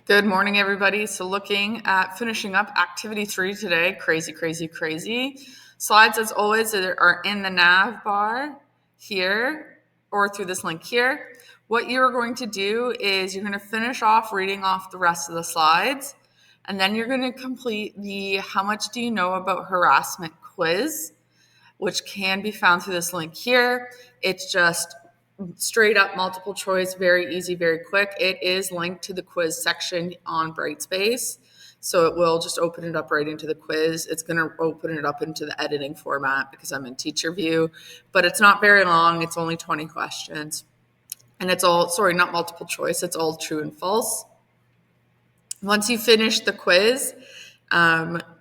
Good morning, everybody. So looking at finishing up activity 3 today, crazy. Slides, as always, are in the nav bar here or through this link here. What you're going to do is you're going to finish off reading off the rest of the slides, and then you're going to complete the How Much Do You Know About Harassment quiz, which can be found through this link here. It's just straight up multiple choice, very easy, very quick. It is linked to the quiz section on Brightspace. So it will just open it up right into the quiz. It's going to open it up into the editing format because I'm in teacher view, but it's not very long. It's only 20 questions. And it's all, not multiple choice. It's all true and false. Once you finish the quiz,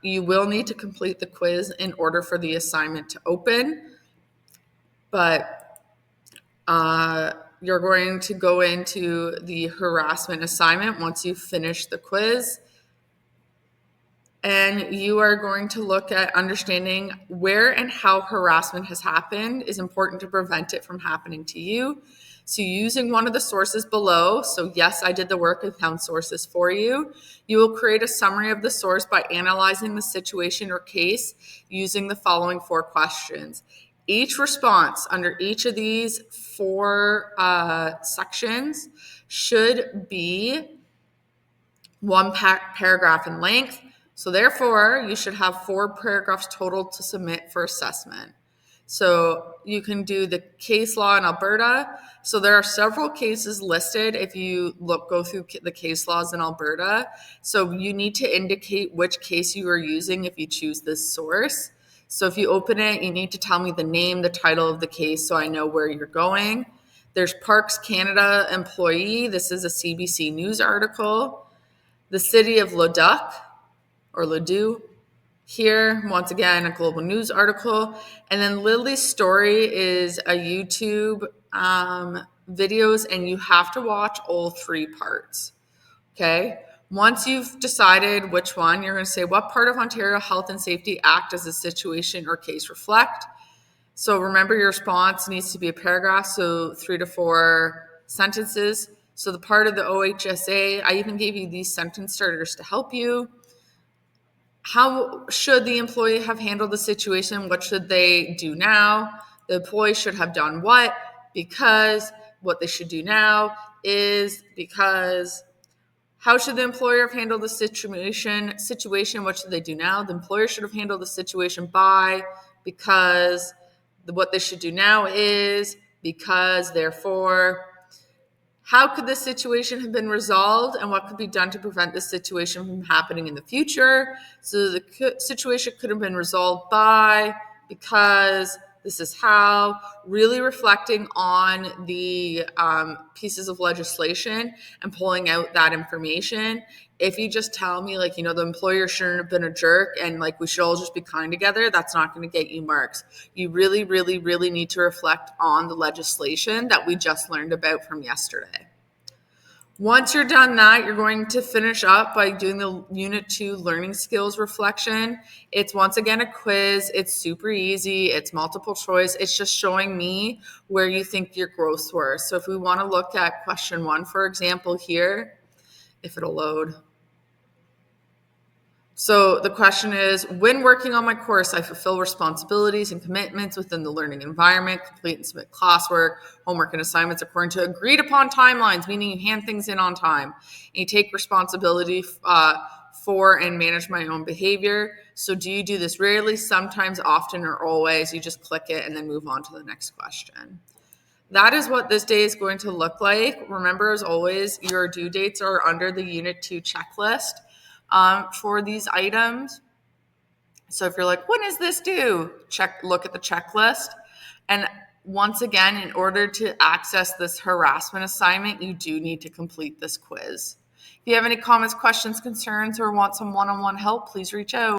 you will need to complete the quiz in order for the assignment to open. But you're going to go into the harassment assignment once you finish the quiz. And you are going to look at understanding where and how harassment has happened is important to prevent it from happening to you. So using one of the sources below, so yes, I did the work and found sources for you. You will create a summary of the source by analyzing the situation or case using the following 4 questions. Each response under each of these 4 sections should be 1 paragraph in length. So therefore, you should have 4 paragraphs total to submit for assessment. So you can do the case law in Alberta. So there are several cases listed if you go through the case laws in Alberta. So you need to indicate which case you are using if you choose this source. So if you open it, you need to tell me the name, the title of the case so I know where you're going. There's Parks Canada employee. This is a CBC News article. The city of Leduc or Ledoux. Here, once again, a global news article. And then Lily's story is a YouTube videos, and you have to watch all 3 parts. Okay. Once you've decided which one, you're going to say, what part of Ontario Health and Safety Act does the situation or case reflect? So remember, your response needs to be a paragraph, so 3 to 4 sentences. So the part of the OHSA, I even gave you these sentence starters to help you. How should the employee have handled the situation? What should they do now? The employee should have done what? Because what they should do now is because. How should the employer have handled the situation? What should they do now? The employer should have handled the situation by, because. What they should do now is because, therefore. How could this situation have been resolved, and what could be done to prevent this situation from happening in the future? So the situation could have been resolved by, because, this is how. Really reflecting on the pieces of legislation and pulling out that information. If you just tell me, the employer shouldn't have been a jerk and we should all just be kind together, that's not going to get you marks. You really, really, really need to reflect on the legislation that we just learned about from yesterday. Once you're done that, you're going to finish up by doing the Unit 2 learning skills reflection. It's once again a quiz. It's super easy. It's multiple choice. It's just showing me where you think your growths were. So if we want to look at question 1, for example, here, if it'll load. So the question is, when working on my course, I fulfill responsibilities and commitments within the learning environment, complete and submit classwork, homework, and assignments according to agreed upon timelines, meaning you hand things in on time. And you take responsibility for and manage my own behavior. So do you do this rarely, sometimes, often, or always? You just click it and then move on to the next question. That is what this day is going to look like. Remember, as always, your due dates are under the Unit 2 checklist. For these items. So if you're like, when is this due? Look at the checklist. And once again, in order to access this harassment assignment, you do need to complete this quiz. If you have any comments, questions, concerns, or want some one-on-one help, please reach out.